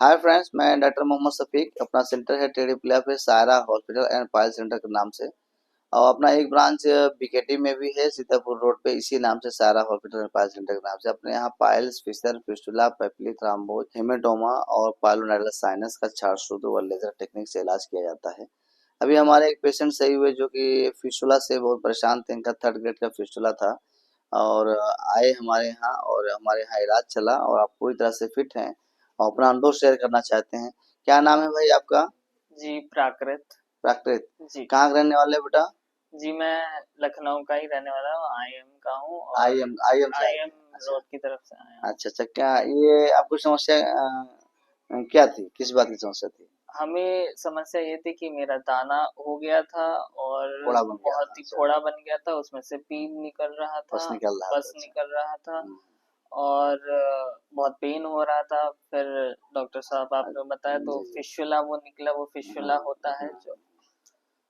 Hi friends, मैं doctor Mohammad Shafiq. अपना centre है टेढ़ीपला पे, Saira hospital and Payal centre के नाम से। और अपना एक ब्रांच बीकेटी में भी है, सीतापुर रोड पे, इसी नाम से Saira hospital and Payal centre के नाम से। अपने यहाँ piles, fissure, fistula, papillae, thrombosed, haematoma और पाइलोनेडल साइनस का छाड़ शुद्ध व लेजर टेक्निक से इलाज किया जाता है। अभी हमारे एक पेशेंट सही हुए जो कि फिस्टुला से बहुत परेशान थे। इनका 3rd ग्रेड का फिस्टुला था और आए हमारे यहाँ और हमारे यहाँ इलाज चला और आप पूरी तरह से फिट हैं और अपना अनुभव शेयर करना चाहते हैं। क्या नाम है भाई आपका? जी, प्राकृत। प्राकृत। जी। कहाँ के रहने वाले बेटा? जी, मैं लखनऊ का ही रहने वाला हूँ, आईएम का हूँ और आई एम से आए आईएम हैं। अच्छा रोड की तरफ से आया हूँ। अच्छा अच्छा। क्या ये आपको समस्या क्या थी, किस बात की समस्या थी? हमें समस्या ये थी कि मेरा दाना हो गया था और फोड़ा बन गया था? बहुत ही अच्छा। फोड़ा बन गया था, उसमें से पीप निकल रहा बस था, निकल रहा था? पस अच्छा। निकल रहा था हम्म, और बहुत पेन हो रहा था। फिर डॉक्टर साहब आपने बताया तो जी जी। फिस्टुला वो निकला, वो हाँ फिस्टुला होता है हाँ। जो।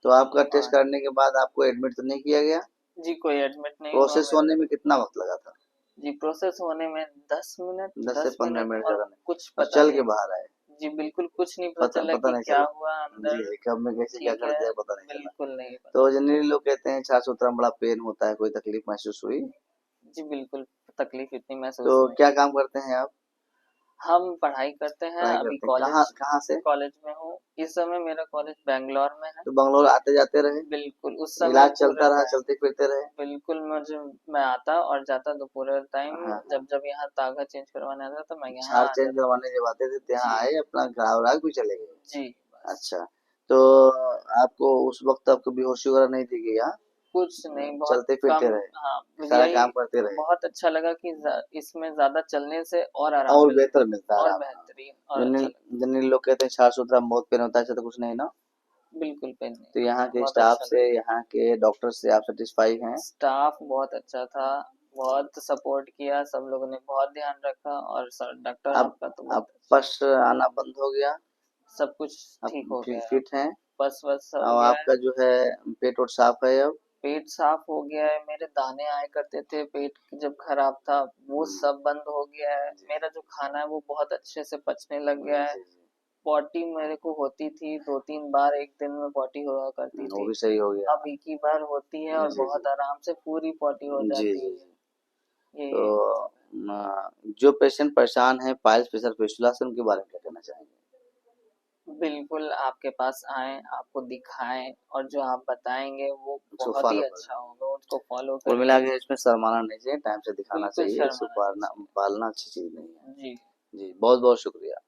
तो आपका टेस्ट और करने के बाद आपको एडमिट तो नहीं किया गया? जी, कोई एडमिट नहीं हुआ प्रोसेस मेरा। होने में कितना वक्त लगा था? जी, प्रोसेस होने में 10 मिनट, 10 से 10 15 मिनट मिनट, और ज़्यादा नहीं। कुछ और पता चल के नहीं। बाहर आए? जी, बिल्कुल कुछ नहीं पता पता चला पता कि नहीं क्या चला? हुआ जी, अंदर। कब में कैसे क्या ठीक कर है, दिया पता नहीं चला। बिल्कुल नहीं तो पता। जनरली लोग कहते हैं छाछ सूत्रा में बड़ा पेन होता है, कोई तकलीफ महसूस हुई? जी, बिल्कुल तकलीफ इतनी तो महसूस नहीं क्या हुई। काम करते हैं आप? हम पढ़ाई करते हैं, पढ़ाई अभी करते हैं कहाँ कॉलेज कहाँ से? कॉलेज में हूँ। इस समय मेरा कॉलेज बैंगलोर में है। तो बंगलौर आते जाते रहे? बिल्कुल, उस समय इलाज पूरे चलता रहा, टाइम चलते फिरते रहे? बिल्कुल मैं आता और जाता तो पूरे टाइम हाँ हाँ। जब जब यहाँ तागा चेंज करवाने आता तो मैं यहाँ छाछ आ चेंज जाता। करवाने जब आते थे तो यहाँ जी, आए, अपना घाव राग भी चले गए? जी, बस। अच्छा। तो आपको उस वक्त आपको बेहोशी वगैरह नहीं थी कि? हाँ, कुछ नहीं, बहुत चलते कम। फिरते रहे, हाँ, मुझे सारा यही काम करते रहे बहुत अच्छा लगा कि इसमें ज्यादा चलने से और आराम और मिलता बेहतर है मिलता है और आराम। बेहतरीन और अच्छा जनरल लगता जनरली लोग कहते हैं छाछ सूत्रा में बहुत पेन होता है, ऐसा तो कुछ नहीं ना? है। बिल्कुल पेन नहीं तो होता यहाँ है, के बहुत स्टाफ अच्छा से, लगता यहाँ के डॉक्टर से आप सेटिस्फाई हैं? है। स्टाफ बहुत अच्छा था, बहुत सपोर्ट किया, सब लोगों ने बहुत ध्यान रखा और सर डॉक्टर अब आपका तो अब बहुत अच्छा। पस आना बंद हो गया? सब कुछ अब ठीक हो गया है अब। फिट हैं? बस बस हो और गया है। आपका जो है पेट वोट साफ है अब? पेट साफ हो गया है, मेरे दाने आए करते थे पेट जब खराब था, वो हम्म, सब बंद हो गया है। जी मेरा जो खाना है वो बहुत अच्छे से पचने लग गया है। जी जी। पॉटी मेरे को होती थी 2-3 बार एक दिन में पॉटी हुआ करती वो थी। भी सही हो गया? अब एक ही बार होती है और जी जी बहुत आराम से पूरी पॉटी हो जी जाती जी है। जी। तो ये सब है। जो पेशेंट परेशान है पाइल्स, फिशर, फिस्टुला से, उनके बारे में क्या कहना चाहेंगे? बिल्कुल आपके पास आएँ, आपको दिखाएँ और जो आप बताएँगे वो उसको बहुत ही फॉलो करें। अच्छा होगा, उसको फॉलो कुल करिए। मिला के इसमें शर्माना नहीं चाहिए, टाइम से दिखाना बिल्कुल चाहिए, इसको शर्माना नहीं पालना चाहिए। पालना अच्छी चीज़ नहीं है। जी। जी, बहुत बहुत शुक्रिया।